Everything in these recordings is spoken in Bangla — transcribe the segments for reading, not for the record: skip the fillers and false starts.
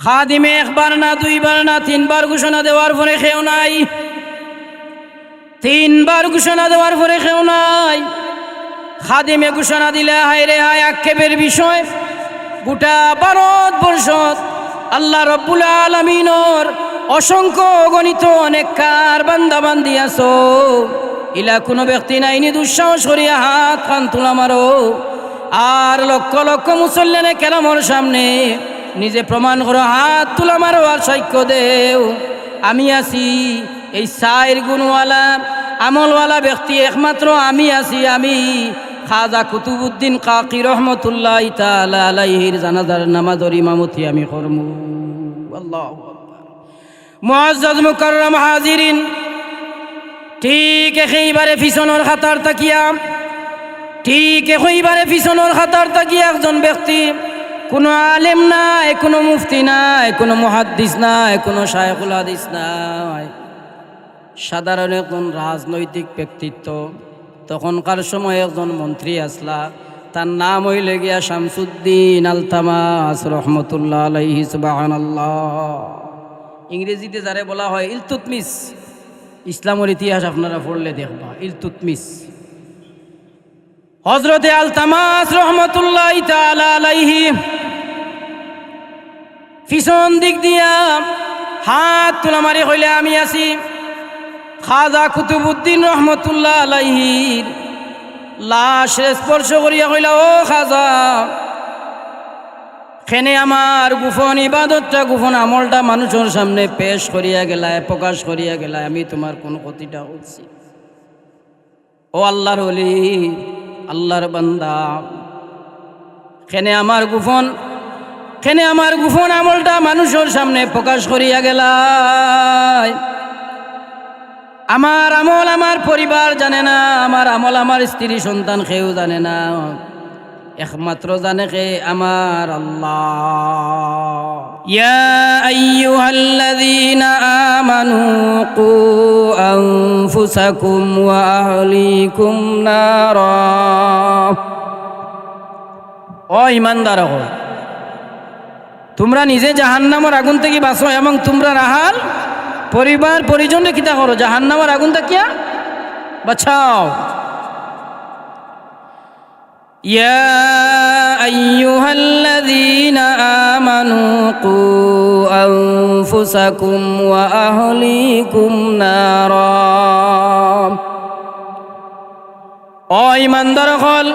খাদিমে একবার না দুইবার না তিনবার ঘোষণা দেওয়ার পরে খেও নাই, তিনবার ঘোষণা দেওয়ার পরে খেও নাই। খাদিমে ঘোষণা দিলে হায় রে হায় আক্ষেপের বিষয়। গোটা ভারতবর্ষ আল্লাহ রব্বুল আলামিনের অসংখ্য গণিত অনেক কার বান্দা বান্দি আছো, ইলা কোনো ব্যক্তি নাইনি দুঃসাহস করিয়া হাত কান তুলা মারো। আর লক্ষ লক্ষ মুসল্লিনে কেরামর সামনে নিজে প্রমাণ করো, হাত তুলা মারো আর সাক্ষ্য দেও আমি আছি। এই সাইর গুণওয়ালা আমলওয়ালা ব্যক্তি একমাত্র আমি আছি। আমি খাজা কুতুবউদ্দিন কাকি রহমতুল্লাহ তাআলা আলাইহির জানাজার নামাজের ইমামতি আমি করমু। আল্লাহু আকবার। মুআজ্জাজ মুকাররম হাজিরিন, ঠিক একেবারে পিছনের খাতার তাকিয়া, ঠিক একেবারে পিছনের খাতার তাকিয়া একজন ব্যক্তি, কোনো আলেম নাই, কোনো মুফতি নাই, কোনো মুহাদ্দিস নাই, কোনো শায়খুল হাদিস নাই, সাধারণ একজন রাজনৈতিক ব্যক্তিত্ব। তখনকার সময় একজন মন্ত্রী আসলা, তার নাম হইলে গিয়া শামসুদ্দিন আলতামাস রহমতুল্লাহ আলাইহি সুবহানাল্লাহ। ইংরেজিতে যারে বলা হয় ইলতুৎমিশ। ইসলামের ইতিহাস আপনারা পড়লে দেখবা ইলতুৎমিশ। হযরতে আলতামাস রহমতুল্লাহ তাআলা আলাইহি পিছন দিক দিয়া হাত তোলা মারি হইলে আমি আছি। খাজা কুতুবউদ্দিন রহমতুল্লাহ আলাইহির লাশে স্পর্শ করিয়া কইলা, ও খাজা, খেনে আমার গোপন ইবাদতটা, গোপন আমলটা মানুষের সামনে পেশ করিয়া গেলায়, প্রকাশ করিয়া গেলায়, আমি তোমার কোন ক্ষতিটা করছি? ও আল্লাহর ওলি, আল্লাহর বান্দা, খেনে আমার গোপন আমলটা মানুষের সামনে প্রকাশ করিয়া গেলায়। আমার আমল আমার পরিবার জানে না, আমার আমল আমার স্ত্রী সন্তান কেউ জানে না, একমাত্র জানে কে? আমার আল্লাহ। ইয়া আইয়ুহাল্লাযীনা আমানু কু আনফুসাকুম ওয়া আহলিকুম নারা। ও ঈমানদারগণ, তোমরা নিজে জাহান্নামের আগুন থেকে বাঁচো এবং তোমরা রাহাল পরিবার পরিজনকে কিতা করো, জাহান্নামের আগুন থেকে বাঁচাও। ইয়া আইয়ুহাল্লাযীনা আমানু কু আনফুসাকুম ওয়া আহলিকুম নারা। ও ঈমানদারগণ,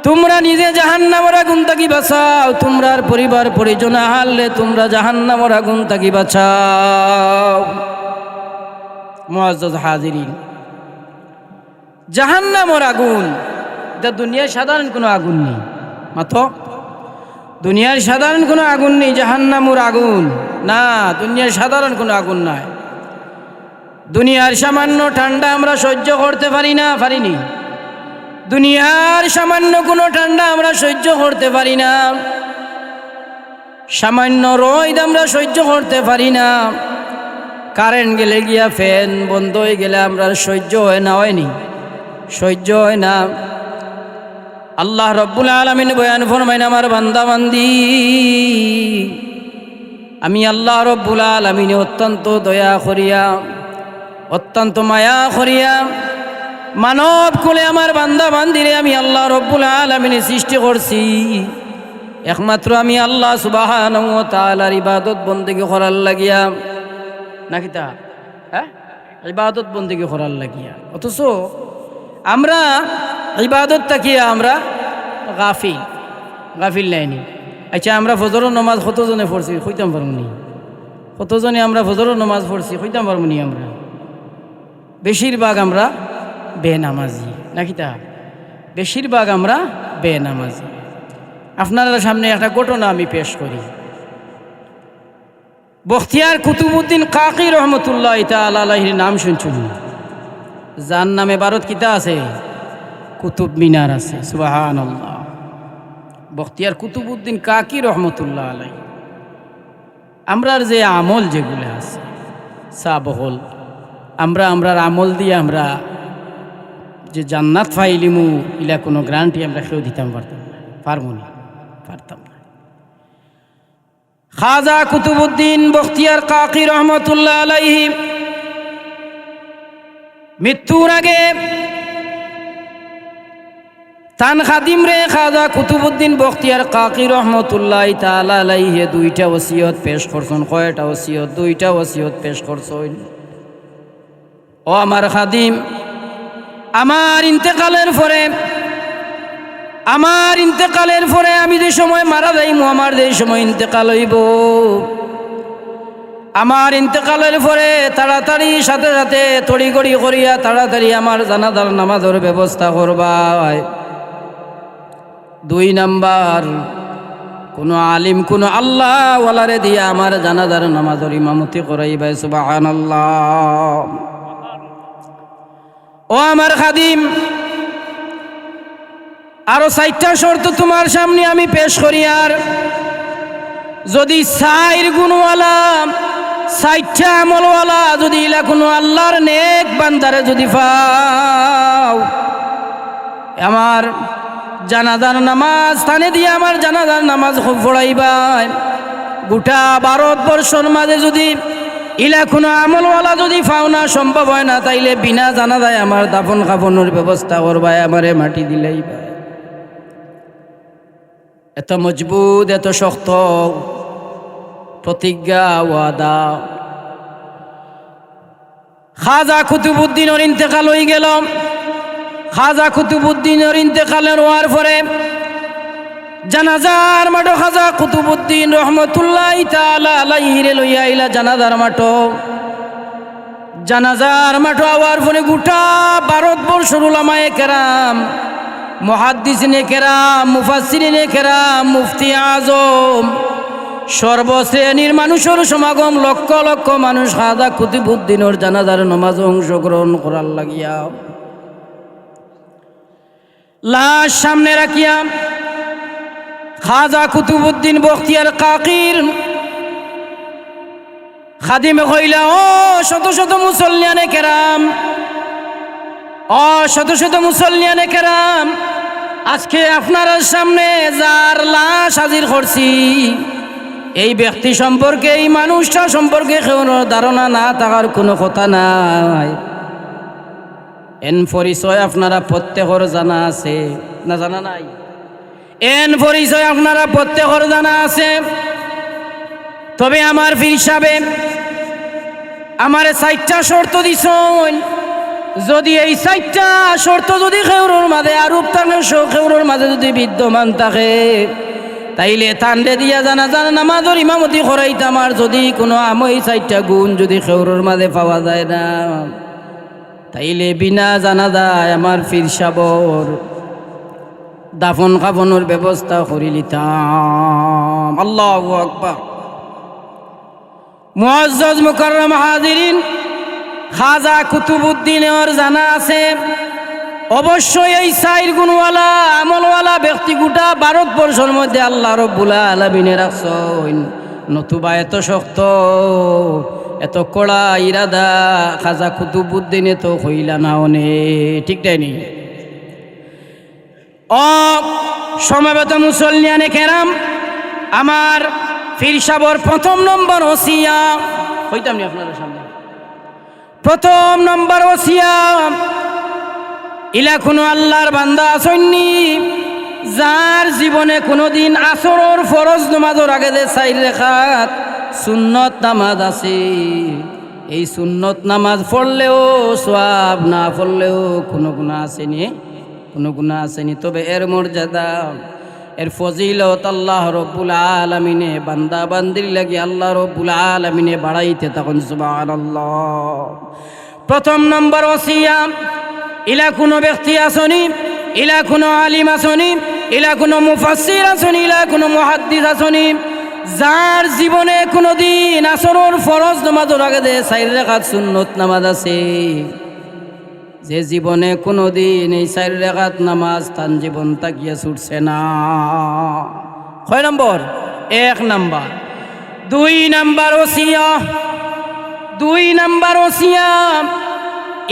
তোমরা নিজে জাহান্নামের আগুন থেকে বাঁচাও, তোমরার পরিবার পরিজন হারলে তোমরা জাহান্নামের আগুন থেকে বাঁচাও। মুআজ্জাজ হাজিরিন, জাহান্নামের আগুন এটা দুনিয়ার সাধারণ কোনো আগুন নেই। মাত্র দুনিয়ার সাধারণ কোনো আগুন নেই, জাহান্নামের আগুন না, দুনিয়ার সাধারণ কোনো আগুন নাই। দুনিয়ার সামান্য ঠান্ডা আমরা সহ্য করতে পারিনি। দুনিয়ার সামান্য কোনো ঠান্ডা আমরা সহ্য করতে পারি না, সামান্য রোদ আমরা সহ্য করতে পারি না। কারেন্ট গেলে গিয়া ফ্যান বন্ধ হয়ে গেলে আমরা সহ্য হয় না, হয়নি? সহ্য হয় না। আল্লাহ রব্বুল আলামিন বয়ান ফরমাইন, আমার বান্দা বান্দি, আমি আল্লাহ রব্বুল আলামিন অত্যন্ত দয়া করিয়া, অত্যন্ত মায়া করিয়া মানব কুলে আমার বান্দা বান্দিরে আমি আল্লাহ রব্বুল আলামিন সৃষ্টি করছি। একমাত্র আমি আল্লাহ সুবহানাহু ওয়া তাআলার ইবাদত বন্দেগী করার লাগিয়া, নাকি তা ইবাদত বন্দেগী করার লাগিয়া। অথচ আমরা ইবাদত তাকিয়া আমরা গাফিল নাইনি। আচ্ছা, আমরা ফজরের নামাজ কতজনে পড়ছি কইতাম পারমুনি? কতজনে আমরা ফজরের নামাজ পড়ছি কইতাম পারমুনি? আমরা বেশিরভাগ আমরা বেনামাজি, নাকি তা? বেশিরভাগ আমরা বেনামাজি। আপনার সামনে একটা ঘটনা আমি পেশ করি। বখতিয়ার কুতুবউদ্দিন কাকি রহমতুল্লাহ তাআলা আলাইহির নাম শুনছুন? যার নামে ভারত কিতা আছে? কুতুব মিনার আছে। সুবহানাল্লাহ। বখতিয়ার কুতুবউদ্দিন কাকি রহমতুল্লাহ আলাইহি, আমরার যে আমল যেগুলো আছে সাবহল, আমরার আমল দিয়ে আমরা যে জান্নাত ফাইলিমু, ইলা কোনো গ্যারান্টি আমরা কেউ দিতাম পারতাম না। খাজা কুতুবউদ্দিন বখতিয়ার কাকি রহমতুল্লাহ আলাইহি মৃত্যুর আগে তান খাদিম রে খাজা কুতুবউদ্দিন বখতিয়ার কাকি রহমতুল্লাহ তাআলা আলাইহি দুইটা ওসিয়ত পেশ করছেন। কয়টা ওসিয়ত? দুইটা ওসিয়ত পেশ করছেন। ও আমার খাদিম, আমার ইন্তেকালের পরে আমি যে সময় মারা যাইমু, আমার যে সময় ইন্তেকাল হইব, আমার ইন্তেকালের পরে তাড়াতাড়ি সাথে সাথে তড়িঘড়ি করিয়া তাড়াতাড়ি আমার জানাজার নামাজের ব্যবস্থা করবা। 2 নাম্বার, কোনো আলিম কোনো আল্লাহ ওয়ালারে দিয়া আমার জানাজার নামাজের ইমামতি করাইবা। সুবহানাল্লাহ। ও আমার খাদিম, আরো 4টা শর্ত তোমার সামনে আমি পেশ করি। আর যদি 4 গুণওয়ালা 4টা আমলওয়ালা যদি ইলা কোনো আল্লাহর নেক বান্দারে যদি পাও, আমার জানাজার নামাজ স্থানে দিয়ে আমার জানাজার নামাজ পড়াইবা। গোটা ভারতবর্ষের মাঝে যদি ইলা কোনো আমলওয়ালা যদি পাও না, সম্ভব হয় না, তাইলে বিনা জানাজায় আমার দাফন কাফনের ব্যবস্থা করবা, আমারে মাটি দিলাইবা। এত মজবুত, এত শক্ত প্রতিজ্ঞা ওয়াদা। খাজা কুতুবউদ্দিনের ইন্তেকাল হয়ে গেল। খাজা কুতুবউদ্দিনের ইন্তেকালের হওয়ার পরে জানাজার মাঠো খাজা কুতুবউদ্দিন রহমতুল্লাহ তাআলা আলাইহি লইয়া আইলা জানাজার মাঠো হওয়ার পরে গোটা ভারতবর্ষের উলামায়ে কেরাম, মুহাদ্দিসিনে কেরাম, মুফাসসিরিনে কেরাম, মুফতি আজম, সর্বশ্রেণীর মানুষের সমাগম, লক্ষ লক্ষ মানুষ খাজা কুতুবউদ্দিনের জানাজার নামাজে অংশগ্রহণ করার লাগিয়া লাশ সামনে রাখিয়া খাজা কুতুবউদ্দিন বখতিয়ার কাকির খাদিমে কইলা, ও শত শত মুসল্লিয়ানে কেরাম, ও শত শত মুসল্লিয়ানে কেরাম, আজকে আপনার সামনে যার লাশ হাজির করছি, এই ব্যক্তি সম্পর্কে, এই মানুষটা সম্পর্কে কোনো ধারণা না থাকার কোনো কথা নাই। এন পরিচয় আপনারা প্রত্যেকের জানা আছে না? জানা নাই? এন পরিচয় আপনারা প্রত্যেকের জানা আছে। তবে আমার পীর সাহেব আমারে 4টা শর্ত দিছেন। যদি এই 4টা শর্ত যদি খেউরোর মাঝে আরূপ থাকে, খেউরোর মাঝে যদি বিদ্যমান থাকে, তাইলে তান্ডে দিয়া জানাজার নামাজের ইমামতি করাইতাম। আর যদি কোনো এই 4টা গুণ যদি খেউরোর মাঝে পাওয়া যায় না, তাইলে বিনা জানাজায় আমার পীর সাহেবর দাফন কাফনের ব্যবস্থা করে লিতাম। আল্লাহু আকবার। মুআজ্জাজ মুকাররম হাজিরিন, খাজা কুতুবউদ্দিনের জানা আছে অবশ্যই এই 4 গুণওয়ালা আমলওয়ালা ব্যক্তি গোটা ভারতবর্ষের মধ্যে আল্লাহ রাব্বুল আলামিনে রাখছেন। নতুবা এত শক্ত, এত কড়া ইরাদা খাজা কুতুবউদ্দিনে তো হইলা না অনে, ঠিক তাই নি? ও সমবেত মুসল্লিয়ানে কেরাম, আমার পীর সাহেবের 1 নম্বর ওসিয়া হইতাম নি আপনাদের সামনে। 1 নম্বর ওসিয়া, ইলা কোনো আল্লাহর বান্দা আসেননি যার জীবনে কোনোদিন আসরের ফরজ নামাজের আগে যে 4 রাকাত সুন্নত নামাজ আছে, এই সুন্নত নামাজ পড়লেও সওয়াব, না পড়লেও কোনো গুনাহ আসেনি, কোনো গুনাহ আসেনি। তবে এর মর্যাদা, এর ফজিলত আল্লাহ রব্বুল আলামিনে বান্দা বান্দির লাগি আল্লাহ রব্বুল আলামিনে বাড়াইতে থাকুন। সুবহানাল্লাহ। 1 নম্বর ওসিয়া, ইলা কোনো ব্যক্তি আসনি, ইলা কোনো আলিম আসনি, ইলা কোনো মুফাসসির আসনি, ইলা কোনো মুহাদ্দিস আসনি, যার জীবনে কোনোদিন আসরের ফরজ নামাজের আগে যে 4 রাকাত সুন্নত নামাজ আছে, যে জীবনে কোনোদিন এই 4 রাকাত নামাজ তার জীবন তাকিয়ে ছুটছে না। কয় নম্বর? 1 নম্বর। 2 নম্বর ওসিয়া, 2 নম্বর ওসিয়া,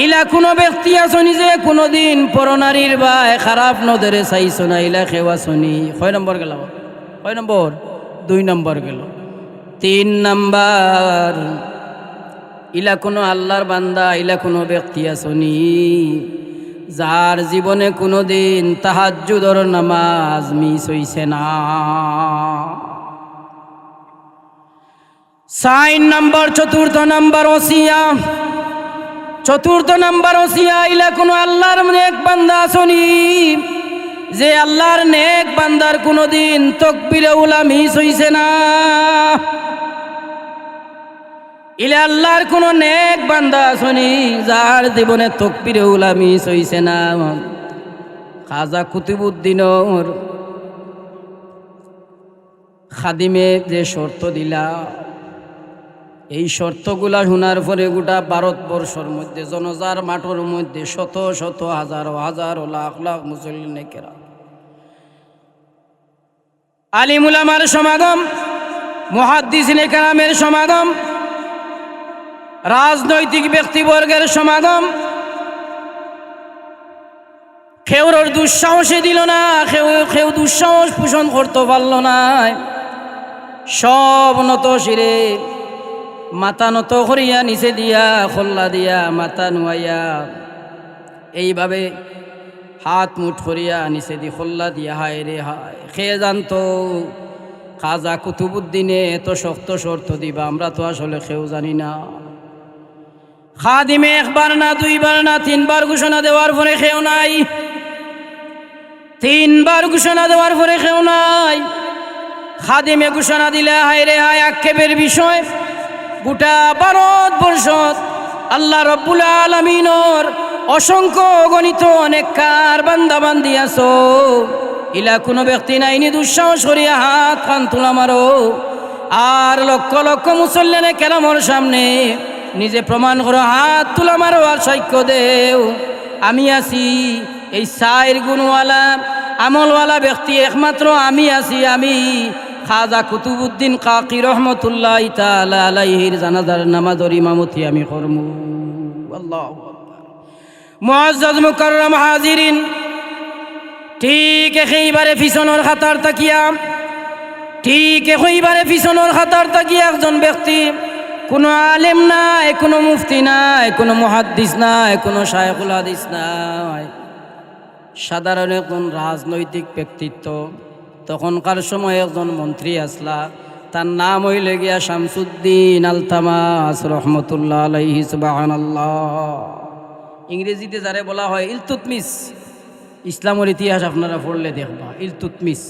ইলা কোনো ব্যক্তি আসনি যে কোনোদিন পরনারীর বা খারাপ নজরে চাইছো না, ইলা খেওয়া শুনি। কয় নম্বর গেল? কয় নম্বর? 2 নম্বর গেল। তিন নাম্বার, ইলা কোনো আল্লাহর বান্দা, ইলা কোনো ব্যক্তি আসনি যার জীবনে কোনো দিন তাহাজ্জুদর নামাজ মিস হইছে না। 4 নাম্বার, চতুর্থ নাম্বার ওসিয়া, চতুর্থ নাম্বার ওসিয়া, ইলা কোনো আল্লাহর নেক বান্দা আসনি যে আল্লাহর নেক বান্দার কোনো দিন তাকবীরে উলা মিস হইছে না। ইলা আল্লাহর কোন নেক বান্দা আসনি যার জীবনে তাকবীরে উলা মিস হইছে না। খাজা কুতুবউদ্দিনের খাদিমে যে শর্ত দিলা, এই শর্তগুলা শোনার পরে গোটা ভারতবর্ষের মধ্যে জনজার মাঠের মধ্যে শত শত হাজার হাজার লাখ লাখ মুসল্লি কেরাম, আলিম উলামার সমাগম, মুহাদ্দিসিনে কেরামের সমাগম, রাজনৈতিক ব্যক্তিবর্গের সমাগম, কেউর দুঃসাহসে দিল না, কেউ দুঃসাহস পোষণ করতে পারল না। সব নত শিরে মাথা নত করিয়া নিচে দিয়া খোল্লা দিয়া মাথা নুয়াইয়া এইভাবে হাত মুঠ করিয়া নিচে দি খোল্লা দিয়া হায় রে হায়। খেয়ে জানতো খাজা কুতুবউদ্দিনে এত শক্ত শর্ত দিবা আমরা তো আসলে কেউ জানি না। খাদিমে একবার না দুইবার না তিনবার ঘোষণা দেওয়ার পরে কেউ নাই, তিনবার ঘোষণা দেওয়ার পরে কেউ নাই। খাদিমে ঘোষণা দিলে হায় রে হায় আক্ষেপের বিষয়। গোটা ভারতবর্ষ আল্লাহ রব্বুল আলামিনের অসংখ্য অগণিত অনেক কার বান্দা বান্দি আছো, ইলা কোনো ব্যক্তি নাইনি দুঃসাহস করিয়া হাত কান তুলা মারো। আর লক্ষ লক্ষ মুসল্লিনে কেরামর সামনে নিজে প্রমাণ করো, হাত তুলা মারো আর সাক্ষ্য দেও আমি আছি। এই 4 গুণওয়ালা আমলওয়ালা ব্যক্তি একমাত্র আমি আছি। আমি খাজা কুতুবউদ্দিন কাকি রহমতুল্লাহ তাআলা আলাইহির জানাজার নামাজের ইমামতি আমি করব। আল্লাহু আকবার। মুআজ্জাজ মুকাররম হাজিরিন, ঠিক একেবারে পিছনের খাতার তাকিয়া, ঠিক একেবারে পিছনের খাতার তাকিয়া একজন ব্যক্তি, কোনো আলেম নাই, কোনো মুফতি নাই, কোনো মুহাদ্দিস নাই, কোনো শায়খুল হাদিস নাই, সাধারণ একজন রাজনৈতিক ব্যক্তিত্ব। তখনকার সময় একজন মন্ত্রী আসলা, তার নাম হইলে গিয়া শামসুদ্দিন আলতামাস রহমতুল্লাহ আলাইহি সুবহানাল্লাহ। ইংরেজিতে যারে বলা হয় ইলতুতমিস, ইসলামের ইতিহাস আপনারা পড়লে দেখবা ইলতুতমিস।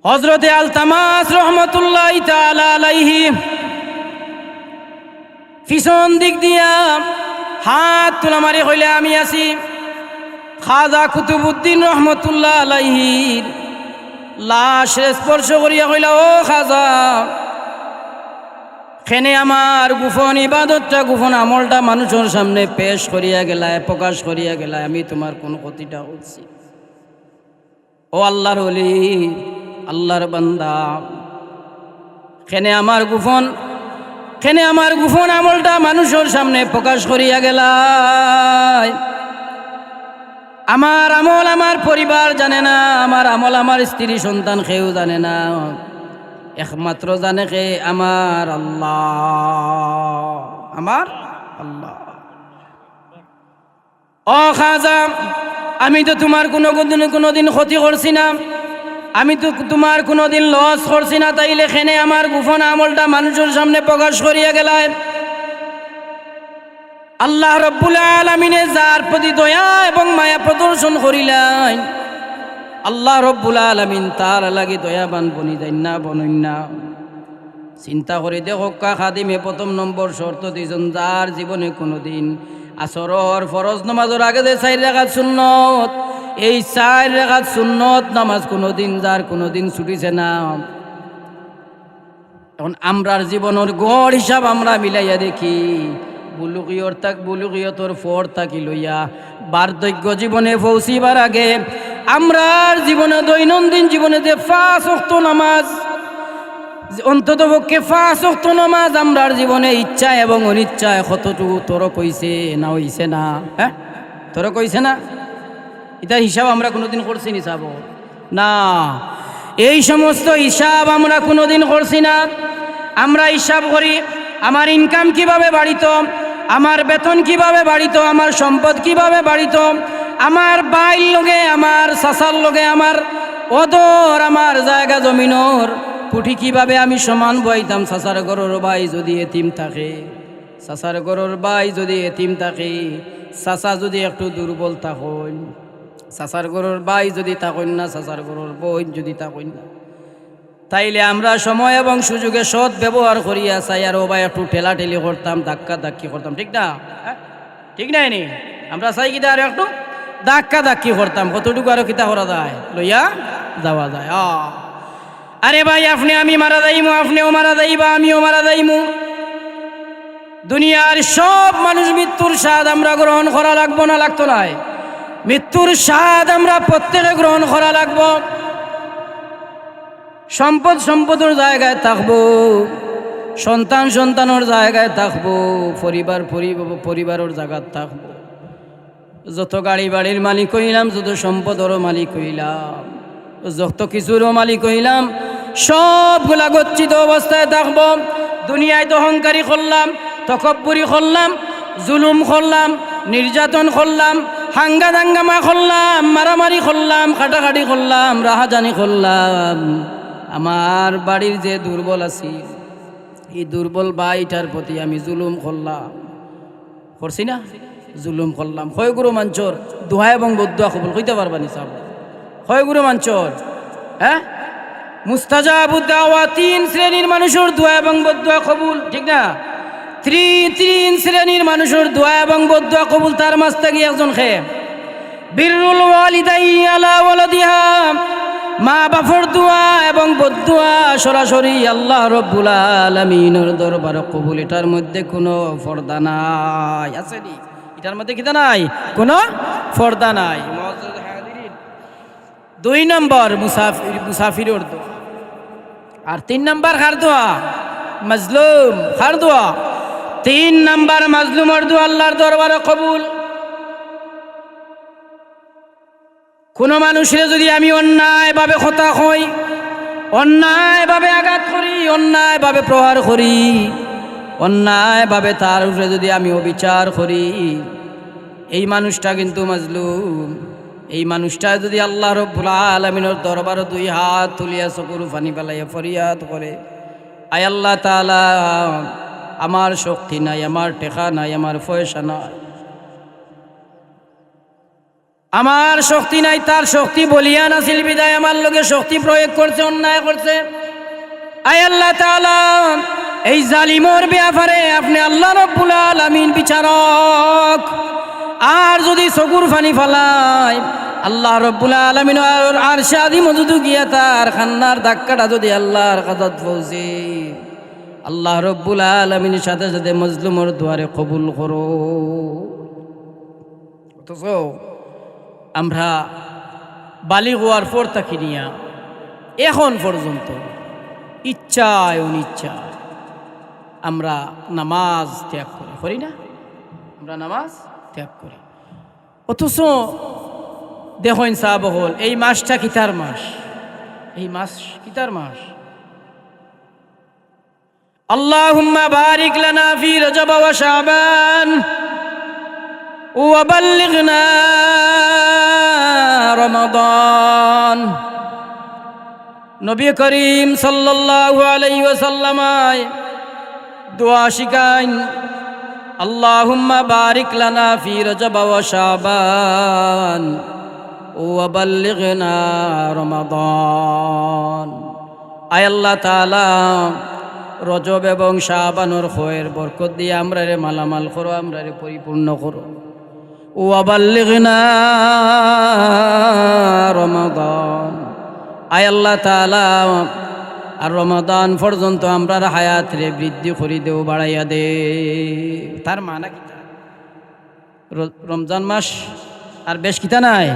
হযরতে আলতামাস রহমতুল্লাহ তাআলা আলাইহি পিছন দিক দিয়া হাত তোলা মারি হইলে আমি আছি। খাজা কুতুবউদ্দিন রহমতুল্লাহ আলাইহির লাশের স্পর্শ করিয়া কইলা, ও খাজা, খেনে আমার গোপন ইবাদতটা গোপন আমলটা মানুষের সামনে পেশ করিয়া গেলায়, প্রকাশ করিয়া গেলায়, আমি তোমার কোন ক্ষতিটা করছি? ও আল্লাহর ওলি, আল্লাহর বান্দা, খেনে আমার গোপন আমলটা মানুষের সামনে প্রকাশ করিয়া গেলায়। আমার আমল আমার পরিবার জানে না, আমার আমল আমার স্ত্রী সন্তান কেউ জানে না, একমাত্র জানে কে? আমার আল্লাহ, আমার আল্লাহ। ও খাজা, আমি তো তোমার কোনোদিন ক্ষতি করছি না, আমি তো তোমার কোনোদিন লস করছি না, তাইলে এখানে আমার গোপন আমলটা মানুষের সামনে প্রকাশ করিয়া গেলায়। আল্লাহ রব্বুল আলামিনে যার প্রতি দয়া এবং মায়া প্রদর্শন করিলেন, আল্লাহ রব্বুল আলামিন তার লাগি দয়াবান বনি যাই না বনই না। চিন্তা করে দেখো, খাদিমে প্রথম নম্বর শর্ত দিয়েছেন, যার জীবনে কোনোদিন আসরর ফরজ নামাজের আগে যে 4 রাকাত সুন্নত, এই 4 রাকাত সুন্নত নামাজ কোনোদিন যার কোনোদিন ছুটিছে না। এখন আমরার জীবনের গড় হিসাব আমরা মিলাইয়া দেখি, বুলুগিয়তর ফর তাকি লইয়া বার্ধক্য জীবনে পৌঁছিবার আগে আমরার জীবনে দৈনন্দিন জীবনে যে 5 ওয়াক্ত নামাজ, অন্তত পক্ষে 5 ওয়াক্ত নামাজ আমরার জীবনে ইচ্ছা এবং অনিচ্ছায় কতটুকু তরক হইছে না হইছে না? হ্যাঁ, তরক হইছে না? এটা হিসাব আমরা কোনোদিন করছি নি? চাব না। এই সমস্ত হিসাব আমরা কোনোদিন করছি না। আমরা হিসাব করি আমার ইনকাম কিভাবে বাড়িত, আমার বেতন কিভাবে বাড়িত, আমার সম্পদ কিভাবে বাড়িত, আমার বাইর লগে আমার চাচার লগে আমার ওদর আমার জায়গা জমিনর পুঠি কিভাবে আমি সমান বইতাম। চাচার ঘরের ভাই যদি এতিম থাকে, চাচার ঘরের ভাই যদি এতিম থাকে, চাচা যদি একটু দুর্বল থাকেন, চাচার ঘরের ভাই যদি থাকেন না, চাচার ঘরের বোন যদি থাকেন না, তাইলে আমরা সময় এবং সুযোগে সৎ ব্যবহার করিয়া চাই আর ও ভাই একটু ঠেলাঠেলি করতাম, ধাক্কা ধাক্কি করতাম, ঠিক না? ঠিক নাই নি? আমরা চাই কিতা আর একটু ধাক্কা ধাক্কি করতাম, কতটুকু আরো কিতা করা যায়, লইয়া যাওয়া যায়। আরে ভাই আপনি আমি মারা যাইমু, আপনিও মারা যাইবা, আমিও মারা যাইমু। দুনিয়ার সব মানুষ মৃত্যুর স্বাদ আমরা গ্রহণ করা লাগবো না, লাগতো নাই? মৃত্যুর স্বাদ আমরা প্রত্যেকে গ্রহণ করা লাগবো। সম্পদ সম্পদের জায়গায় থাকবো, সন্তান সন্তানের জায়গায় থাকবো, পরিবার পরিবারের জায়গায় থাকবো। যত গাড়ি বাড়ির মালিক হইলাম, যত সম্পদেরও মালিক হইলাম, যত কিছুরও মালিক হইলাম, সবগুলা গচ্ছিত অবস্থায় থাকবো। দুনিয়ায় তো অহংকারী করলাম, তকব্বুরি করলাম, জুলুম করলাম, নির্যাতন করলাম, হাঙ্গা দাঙ্গামা করলাম, মারামারি করলাম, কাটাকাটি করলাম, রাহাজানি করলাম। আমার বাড়ির যে দুর্বল আছি, এই দুর্বল ভাইটার প্রতি আমি জুলুম করলাম, করছি না? জুলুম করলাম। কয়গুরু মাঞ্চর দোহা এবং বদুয়া কবুল কইতে পারবানি সাহেব? কয়গুরু মাঞ্চর? হ্যাঁ, মুস্তাজাবুদ দাওয়া, 3 শ্রেণীর মানুষের দোয়া এবং বদুয়া কবুল, ঠিক না? 3 শ্রেণীর মানুষের দোয়া এবং বদুয়া কবুল। তার মাঝ থেকে একজন খেয়ে বিরুল ওয়ালিদাই আলা ওয়ালাদিহা, মা বাপর দোয়া এবং বদুয়া সরাসরি আল্লাহ রব্বুল আলামিনের দরবারে কবুল। এটার মধ্যে কোনো পর্দা নাই, আছে নি? এটার মধ্যে কিতা নাই, কোনো পর্দা নাই। 2 নম্বর মুসাফিরের দোয়া, আর 3 নম্বর কার দোয়া? মাজলুম। কার দোয়া? 3 নম্বর মাজলুমের দোয়া আল্লাহর দরবারে কবুল। কোন মানুষের যদি আমি অন্যায়ভাবে কথা কই, অন্যায়ভাবে আঘাত করি, অন্যায়ভাবে প্রহার করি, অন্যায়ভাবে তার উপরে যদি আমি অবিচার করি, এই মানুষটা কিন্তু মাজলুম। এই মানুষটা যদি আল্লাহ রব্বুল আলামিনের দরবারে 2 হাত তুলিয়া চকুর পানি পেলাইয়া ফরিয়াদ করে, আয় আল্লাহ তাআলা, আমার শক্তি নাই, আমার টেকা নাই, আমার পয়সা নাই, আমার শক্তি নাই, তার শক্তি বলিয়ান আছিল বিদায় আমার লগে শক্তি প্রয়োগ করছে, অন্যায় করছে। আয় আল্লাহ তাআলা, এই জালিমর ব্যাপারে আপনি আল্লাহ রব্বুল আলামিন বিচারক। আর যদি চকুর পানি ফেলায়, আল্লাহ রব্বুল আলামিন আরশে আযীম মজুদু গিয়া তার খান্নার ধাক্কাটা যদি আল্লাহর কাছত পৌঁছে, আল্লাহ রব্বুল আলামিনের সাথে সাথে মজলুমের দুয়ারে কবুল করো। অথচ আমরা বালিগ হওয়ার পর থাকি নিয়া এখন পর্যন্ত ইচ্ছায় অনিচ্ছায় আমরা নামাজ ত্যাগ করি না? আমরা নামাজ ত্যাগ করি। অথচ দেখেন সাহাবগণ, এই মাসটা কিতার মাস? এই মাস কিতার মাস? আল্লাহুম্মা বারিক লানা ফি রজব ওয়া শাবান ওয়া বাল্লিগনা রমাদান। নবী করিম সাল্লাল্লাহু আলাইহি ওয়াসাল্লাম দোয়া শিখাইন, আল্লাহুম্মা বারিক লানা ফি রজব ওয়া শাবান ওয়া বাল্লিগনা রমাদান। আয় আল্লাহ তাআলা, রজব এবং শাবানের খয়ের বরকত দিয়ে আমরারে মালামাল করো, আমরারে পরিপূর্ণ করো। ওয়া বাল্লিগনা রমাদান। আয় আল্লাহ তাআলা, আর রমাদান পর্যন্ত আমরার হায়াত রে বৃদ্ধি করি দেও, বাড়াইয়া দে। তার মানে কি? রমজান মাস আর বেশ কিতা নাই,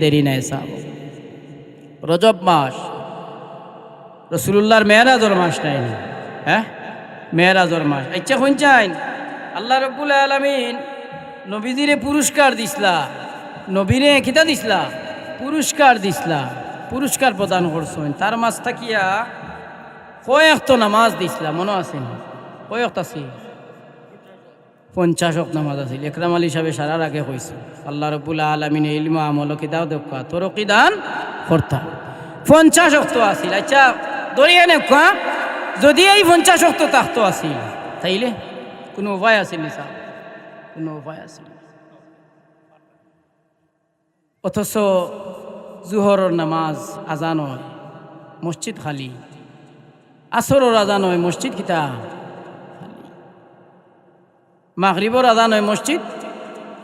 দেরি নাই সাহেব। রজব মাস রাসূলুল্লাহর মেরাজের মাস নাই, হ্যাঁ, মেরাজের মাস। ইচ্ছা কোন চাইন আল্লাহ রাব্বুল আলামিন নবীজিরে পুরস্কার দিসলা, নবীরে কিতা দিসলা, পুরস্কার দিসলা, পুরস্কার প্রদান করছেন। তার মাছ থাকিয়া কয়েকটা নামাজ দিসলা, মনে আছে? কয়েকটা আছিল? 50 ওয়াক্ত নামাজ আছিল। একরাম আলী সাহেব সারার আগে কইছে আল্লাহ রাব্বুল আলামিন ইলম আমল কি দাও দেখা তরকি দান করতা। 50 ওয়াক্ত আছিল। আচ্ছা ধরিয়ে নে কা যদি এই 50 ওয়াক্ত থাকতো আছিল তাইলে কোনো উপায় আছিল না স্যার? কোনো উপায় আছিল? অথচ জুহরের নামাজ আজান হয়, মসজিদ খালি। আসরের আজান হয়, মসজিদ কিতা খালি। মাগরিবের আজান হয়, মসজিদ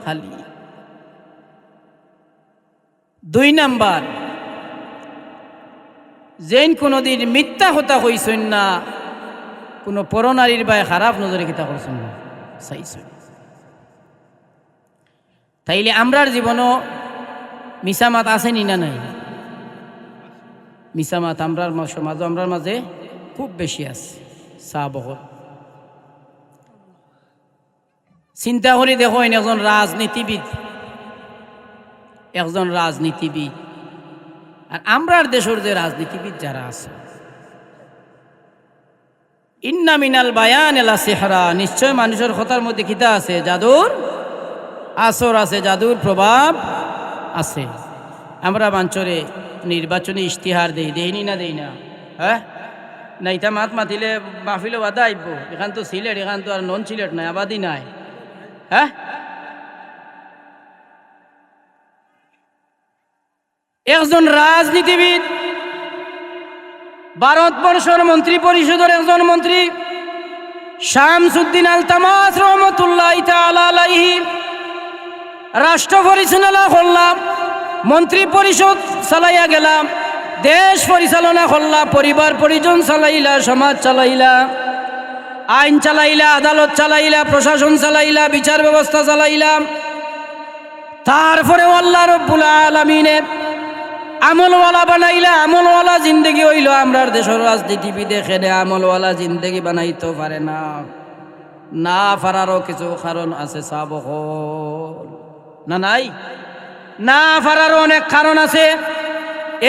খালি। 2 নাম্বার, যেন কোনোদিন মিথ্যা কথা কইছেন না, কোনো পরনারীর বাই খারাপ নজরে কিতা করছেন না, চাইছেন। তাইলে আমরার জীবনও মিসামাত আসেনি না নাই? মিসামাত আমরার সমাজ, আমরার মাঝে খুব বেশি আছে। চাবহর চিন্তা করে দেখো, একজন রাজনীতিবিদ, একজন রাজনীতিবিদ আর আমরার দেশের যে রাজনীতিবিদ যারা আছে, ইন্না মিনাল বায়ান এলা সিহরা, নিশ্চয় মানুষের কথার মধ্যে কিতা আছে? জাদুর আসর আছে, জাদুর প্রভাব আছে। আমরা বাঞ্চরে নির্বাচনী ইশতিহার দেইনি না দেই না? হ্যাঁ না, ইটা মাত মাতিলে মাহফিলে বাধা আইব। এখান তো সিলেট, এখান তো আর নন সিলেট নাই, আবাদি নাই। হ্যাঁ একজন রাজনীতিবিদ, ভারতবর্ষের মন্ত্রী পরিষদের একজন মন্ত্রী শামসুদ্দিন আলতামাস রহমতুল্লাহ তাআলা আলাইহি রাষ্ট্র পরিচালনা করলাম, মন্ত্রী পরিষদ চালাইয়া গেলাম, দেশ পরিচালনা করলাম, পরিবার পরিজন চালাইলা, সমাজ চালাইলা, আইন চালাইলা, আদালত চালাইলা, প্রশাসন চালাইলা, বিচার ব্যবস্থা চালাইলাম। তারপরে আল্লাহ রাব্বুল আলামিনে আমলওয়ালা বানাইলা, আমলওয়ালা জিন্দগি হইল। আমরার দেশের রাজনীতিবিদ এখানে আমলওয়ালা জিন্দগি বানাইতে পারে না, না পারারও কিছু কারণ আছে। সাবক না নাই? না পারারও অনেক কারণ আছে।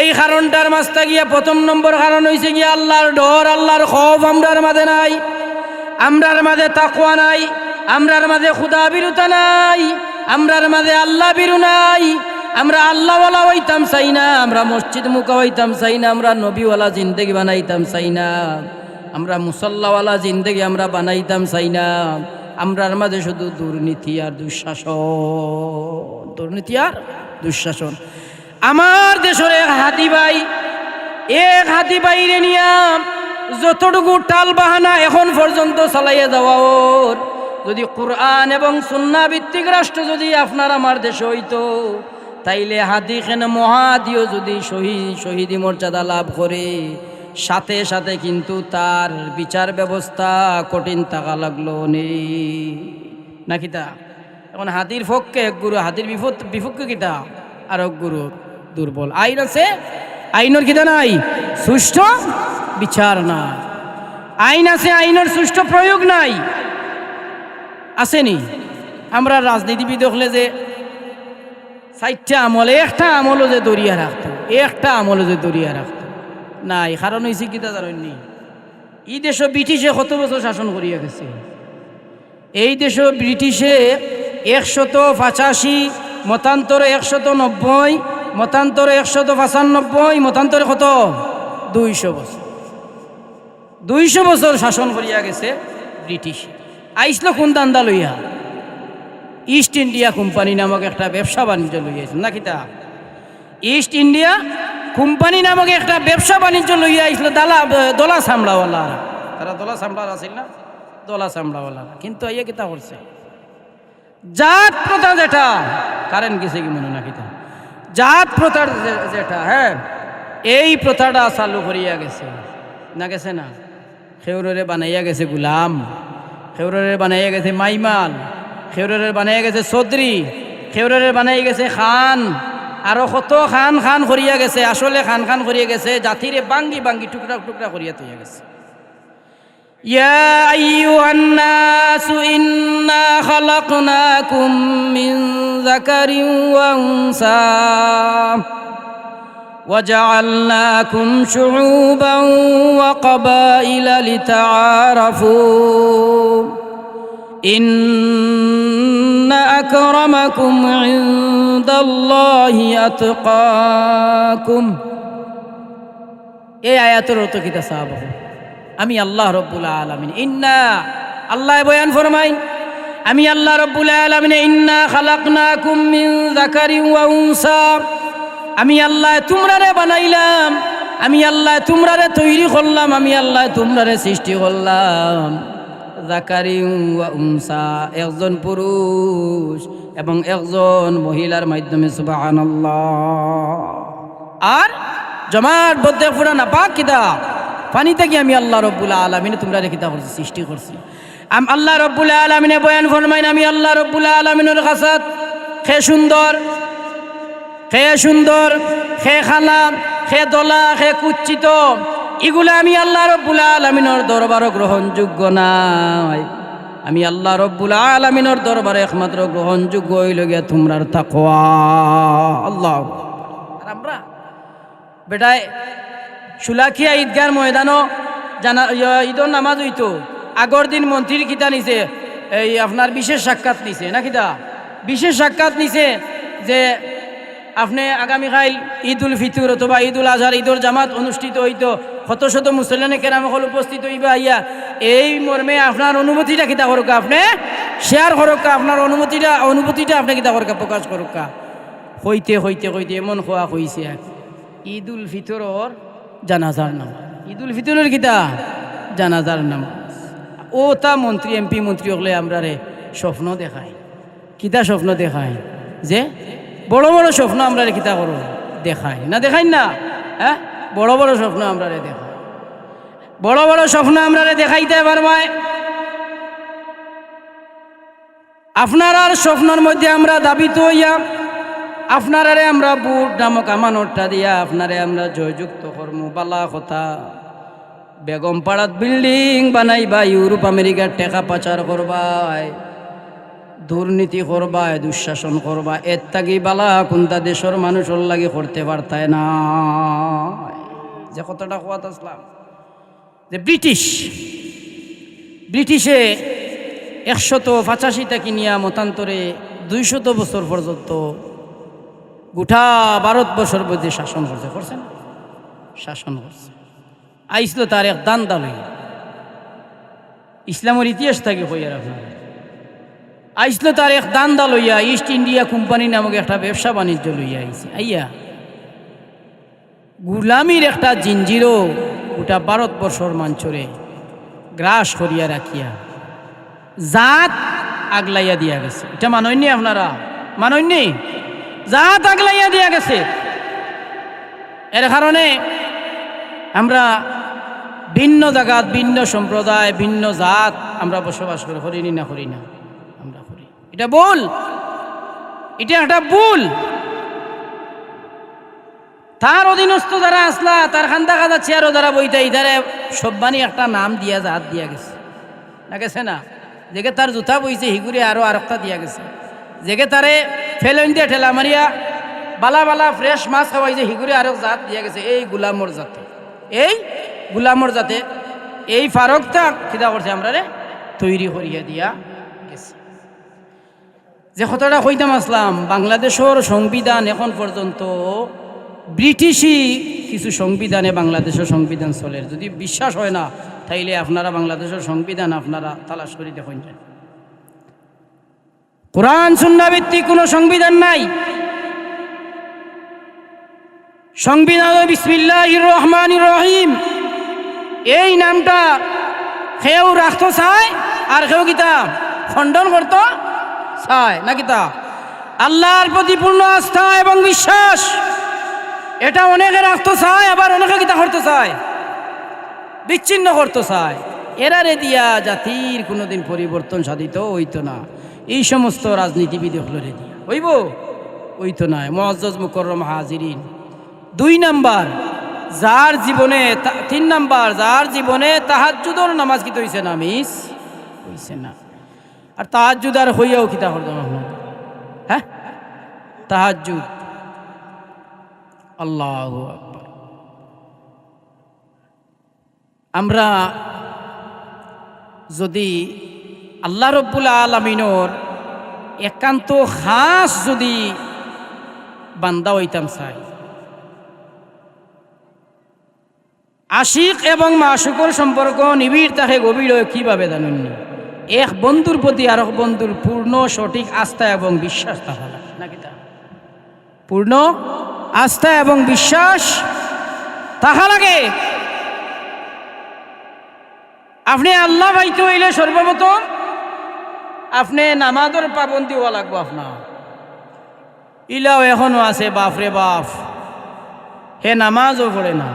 এই কারণটার মাঝটা গিয়া 1 নম্বর কারণ হয়েছে গিয়া আল্লাহর ডর, আল্লাহর খৌফ আমরার মাঝে নাই, আমরার মাঝে তাকওয়া নাই, আমরার মাঝে খুদা বিরুতা নাই, আমরার মাঝে আল্লাহ বিরু নাই। আমরা আল্লাহওয়ালা হইতাম চাই না, আমরা মসজিদ মুখা হইতাম চাই না, আমরা নবীওয়ালা জিন্দগি বানাইতাম চাই না, আমরা মুসল্লাওয়ালা জিন্দগি আমরা বানাইতাম চাই না। আমরার মাঝে শুধু দুর্নীতি আর দুঃশাসন, দুর্নীতি আর দুঃশাসন। আমার দেশের এক হাতি বাইরে নিয়া যতটুকু টাল বাহানা এখন পর্যন্ত চালাইয়া যাওয়া ওর, যদি কোরআন এবং সুন্নাহ ভিত্তিক রাষ্ট্র যদি আপনার আমার দেশে হইতো, তাইলে হাতি খেনে মহাদিও যদি শহীদি মর্যাদা লাভ করে, সাথে সাথে কিন্তু তার বিচার ব্যবস্থা কঠিন থাকা লাগলো নেই না কিতা? এখন হাতির পক্ষে এক গুরু, হাতির বিপক্ষে কিতা আর এক গুরু দুর্বল। আইন আছে, আইনের কিতা নাই? সুষ্ঠু বিচার নাই। আইন আছে, আইনের সুষ্ঠু প্রয়োগ নাই। আসেনি? আমরা রাজনীতিবিদ হলে যে 4টা আমলে একটা আমলও যে দরিয়া রাখতো, একটা আমলও যে দরিয়া রাখতো নাই। কারণ হয়েছে কিতা জানেননি? এই দেশ ব্রিটিশে কত বছর শাসন করিয়া গেছে। এই দেশ ব্রিটিশে 185, মতান্তরে 190, মতান্তরে 195, মতান্তরে কত 200 বছর, 200 বছর শাসন করিয়া গেছে ব্রিটিশ। আইসলো কোন দান্দা লইয়া? ইস্ট ইন্ডিয়া কোম্পানি নামক একটা ব্যবসা বাণিজ্য লইয়াছিল না কিতা? ইস্ট ইন্ডিয়া কোম্পানি নামক একটা ব্যবসা বাণিজ্য লইয়া আইসলো দলা চামড়াওয়ালা। তারা দলা চামড়ার আছিল না, দলা চামড়াওয়ালা। কিন্তু ইয়ে কিতা করছে? জাত প্রথা যেটা, কারেন্ট গেছে কি মনে না কিতা? জাত প্রথার যেটা, হ্যাঁ এই প্রথাটা চালু করিয়া গেছে না, গেছে না? খেউরে বানাইয়া গেছে গুলাম, খেউরে বানাইয়া গেছে মাইমাল, খেউরে বানাইয়া গেছে চৌধুরী, খেউরে বানাইয়া গেছে খান, আরো কত খান খান করিয়া গেছে। আসলে খান খান করিয়া গেছে, জাতিরে বাঙ্গি বাঙ্গি টুকরা টুকরা করিয়া তৈয়া গেছে। ইয়া আইয়ুহান নাসু ইন্না খালাকনাকুম মিন যাকারিন ওয়া উনসা وجعلناكم شعوبا وقبائل لتعارفوا إن أكرمكم عند الله أتقاكم এই আয়াতের অর্থ কি তা সাহাবা আমি আল্লাহ রব্বুল আলামিন ইন্না আল্লাহ বয়ান ফরমাই আমি আল্লাহ রব্বুল আলামিন ইন্না খালাকনাকুম মিন যাকারিন ওয়া উনসা আমি আল্লাহ তোমরারে বানাইলাম আমি আল্লাহ তোমরারে তৈরি করলাম আমি আল্লাহ তোমরারে সৃষ্টি করলাম যাকারিন ওয়া উনসা একজন পুরুষ এবং একজন মহিলার মাধ্যমে সুবহানাল্লাহ আর জমাট বদ্ধ পুরা না পাক কিতাব পানি থেকে আমি আল্লাহ রব্বুল আলামিন তোমরা কিতাব করছি সৃষ্টি করছি আল্লাহ রব্বুল আলামিনে বয়ান ফরমাইন আমি আল্লাহ রব্বুল আলামিনের কাছাত খে সুন্দর খে খালাম খে দলা খে কুচ্ছিত এগুলো আমি আল্লাহ রব্বুল আলামিনের দরবারও গ্রহণযোগ্য নাই আমি আল্লাহ রব্বুল আলামিনের দরবারে একমাত্র গ্রহণযোগ্য হইল গিয়া তোমরার তাকওয়া আল্লাহ আর আমরা বেটায় সুলাখিয়া ঈদগার ময়দানও জানা ঈদর নামাজ হইতো আগর দিন মন্ত্রীর কিতা নিছে এই আপনার বিশেষ সাক্ষাৎ নিছে না কিতা বিশেষ সাক্ষাৎ নিছে যে আপনি আগামীকাল ঈদ উল ফিতর অথবা ঈদ উল আজহার ঈদর জামাত অনুষ্ঠিত হইতো শত শত মুসলমানে কেরাম হল উপস্থিত হইবা আইয়া এই মর্মে আপনার অনুমতিটা কিতা করুকা আপনি শেয়ার করুকা আপনার অনুভূতিটা আপনি কিতা করুকা প্রকাশ করুকা হইতে হইতে হইতে এমন খোয়া হইছে ঈদ উল ফিতরর জানাজার নামাজ ঈদ উল ফিতরের কিতা জানাজার নামাজ ও তা মন্ত্রী এমপি মন্ত্রী হলে আমরা রে স্বপ্ন দেখায় কিতা স্বপ্ন দেখায় যে বড় বড় স্বপ্ন আমরা রে কিতা করো দেখায় না দেখাই না হ্যাঁ বড় বড় স্বপ্ন আমরা রে দেখায় বড় বড় স্বপ্ন আমরা রে দেখাইতে পারবাই আপনার আর স্বপ্নের মধ্যে আমরা দাবিত হইয়া আপনারে আমরা বুট নামক আমানতটা দিয়া আপনারে আমরা জয়যুক্ত কর্ম বালা কথা বেগম পাড়াত বিল্ডিং বানাইবা ইউরোপ আমেরিকার টাকা পাচার করবাই দুর্নীতি করবাই দুঃশাসন করবা এর তাগি বালা কোনটা দেশের মানুষের লাগে করতে পারতায় না যে কতটা খোয়াত আসলাম যে ব্রিটিশে 185টা কিনিয়া মতান্তরে 200 বছর পর্যন্ত গোটা ভারতবর্ষের মধ্যে শাসন করছে না শাসন করছে আইসল তার এক দান্দা লইয়া ইসলামের ইতিহাস থাকে হইয়ার আপনার আইসল তার এক দান্দা লইয়া ইস্ট ইন্ডিয়া কোম্পানি নামক একটা ব্যবসা বাণিজ্য লইয়া আইছে আইয়া গুলামির একটা জিঞ্জিরও গোটা ভারতবর্ষর মাঞ্চরে গ্রাস করিয়া রাখিয়া জাত আগলাইয়া দিয়া গেছে এটা মানয়নি আপনারা মানয়নি জাত আগলাইয়া দিয়া গেছে এর কারণে আমরা ভিন্ন জায়গাত ভিন্ন সম্প্রদায় ভিন্ন জাত আমরা বসবাস করি না আমরা করি এটা ভুল এটা একটা ভুল তার অধীনস্থ যারা আসলা তার খান্দা খাদা চেয়ারও যারা বইতে ইধারে সব্বানি একটা নাম দিয়া জাত দিয়া গেছে না গেছে না যেকে তার জুতা বইছে হিগুড়ি আরো আরেকটা দিয়া গেছে যেকে তারে ফেলেন দিয়ে ঠেলা মারিয়া বালা বালা ফ্রেশ মাছ খাওয়াইছে হিগুড়ি আরো জাত দিয়া গেছে এই গুলামর জাতে এই ফারকটা কিতা করছে আমরা রে তৈরি করিয়া দিয়া গেছে যে কতটা কইতাম আসলাম বাংলাদেশের সংবিধান এখন পর্যন্ত ব্রিটিশই কিছু সংবিধানে বাংলাদেশের সংবিধান চলে যদি বিশ্বাস হয় না তাইলে আপনারা বাংলাদেশের সংবিধান আপনারা তালাশ করে দেখুন কোরআন সুন্নাহ ভিত্তিক কোনো সংবিধান নাই সংবিধান বিসমিল্লাহির রহমানির রহিম এই নামটা কেউ রাখতে চায় আর কেউ কিতা খণ্ডন করতে চায় না কিতা আল্লাহর প্রতি পূর্ণ আস্থা এবং বিশ্বাস এটা অনেকে রাখতে চায় আবার অনেকে কিতা করতে চায় বিচ্ছিন্ন করতে চায় এরারে দিয়া জাতির কোনোদিন পরিবর্তন সাধিত হইতো না এই সমস্ত রাজনীতিবিদ হলরে দিয়া হইতো না মুআজ্জাজ মুকাররম হাজিরিন 2 নাম্বার যার জীবনে 3 নাম্বার যার জীবনে তাহাজ্জুদের নামাজ কি হইছে না মিস হইছে না আর তাহাজ্জুদ আর হইয়াও কিতা করতাম আপনার হ্যাঁ তাহাজ্জুদ আল্লাহু আকবার। আমরা যদি আল্লাহ রব্বুল আলামিনের একান্ত খাস যদি বান্দা হইতাম চাই, আশিক এবং মাশুকর সম্পর্ক নিবিড় তাকে গভীর হয় কিভাবে জানেন? এক বন্ধুর প্রতি আর এক বন্ধুর পূর্ণ সঠিক আস্থা এবং বিশ্বাস থাকা লাগে নাকি? তা পূর্ণ আস্থা এবং বিশ্বাস থাকা লাগে। আপনি আল্লাহ পাইতে হইলে সর্বপ্রথম আপনি নামাজের পাবন্দি হওয়া লাগবো। আপনার ইলাও এখনো আছে, বাপরে বাপ, হে নামাজও পড়ে না,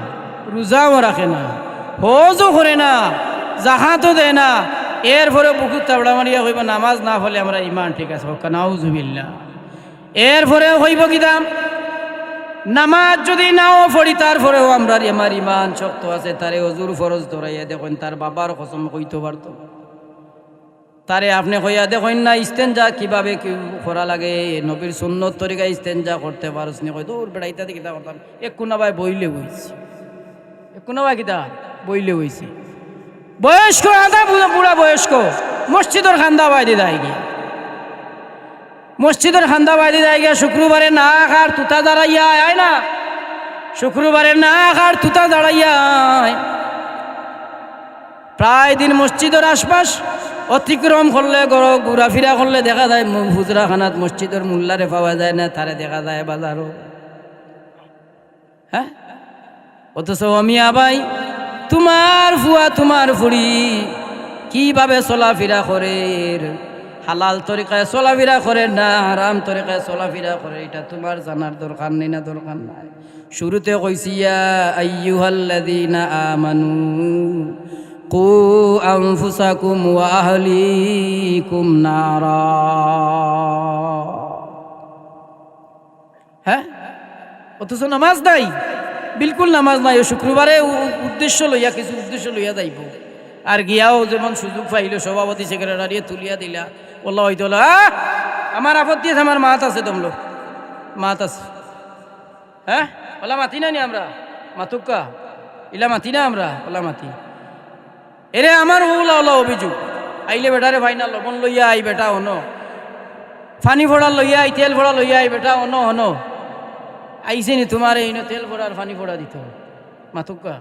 রোজাও রাখে না, হজও করে না, জাকাতও দেয় না, এরপরে বুকুর তাবড়া মারিয়া হইব নামাজ না হলে আমরা ইমান ঠিক আছে নাউজুবিল্লাহ। এরপরে হইব কি দাম নামাজ যদি নাও পড়ি তারপরেও আমরা আমার ইমান শক্ত আছে, তারে অজুর ফরজ ধরাইয়া দেখেন, তার বাবার কসম কইতে পারত, তারে আপনি কইয়া দেখেন না ইস্তেঞ্জা কিভাবে কি করা লাগে, নবীর সুন্নত তরিকা ইস্তেঞ্জা করতে পারস নি, কই দূর বেড়া ইত্যাদি কিতা করতাম, একটু না ভাই বইলে হইছি, একটু না ভাই কিতা বইলে হইছি। বয়স্ক আদা বুড়া বয়স্ক মসজিদের খান্দা বাইদি দেয় গিয়া, মসজিদের খান্দা বাইদি দেয় গিয়া, শুক্রবারে না খার তুতা দাঁড়াইয়া আয় না, শুক্রবারে না খার তুতা দাঁড়াইয়া প্রায় দিন মসজিদের আশপাশ অতিক্রম করলে ঘোরাফেরা করলে দেখা যায় হুজরাখানাত মসজিদের মোল্লারে পাওয়া যায় না, তারে দেখা যায় বাজারও। হ্যাঁ, অথচ অমিয়া ভাই তোমার ফুয়া তোমার ফুড়ি কিভাবে চলাফেরা করে, হালাল তরিকায় চলাফেরা করে না হারাম তরিকায় চলাফেরা করে, এটা তোমার জানার দরকার নেই না দরকার নাই। শুরুতে কইছি ইয়া আইয়ুহাল্লাযীনা আমানু কু আনফুসাকুম ওয়া আহলিকুম নারা। হ্যাঁ, অথচ নামাজ নাই, বিলকুল নামাজ নাই। শুক্রবারে উদ্দেশ্য লইয়া কিছু উদ্দেশ্য লইয়া যাইব, আর গিয়াও যেমন সুযোগ পাইল সভাপতি সেক্রেটারি তুলিয়া দিলা, বললো হয়তো আমার আপত্তি আছে, আমার মাত আছে, তোমলো মাত আছে। হ্যাঁ, ওলা মাতি না নি আমরা, মাতুকা ইলা মাতি না আমরা, ওলা মাতি এরে আমার ওলা ওলা অভিযোগ আইলে বেটারে ফাইনাল লবণ লইয়া আই বেটা হন, ফানি ফোড়া লইয়া আই, তেল ফোড়া লইয়া আই বেটা হন হন, আইসে নি তোমার এই তেল ফোড়ার ফানি ফোড়া দিত মাতুকা।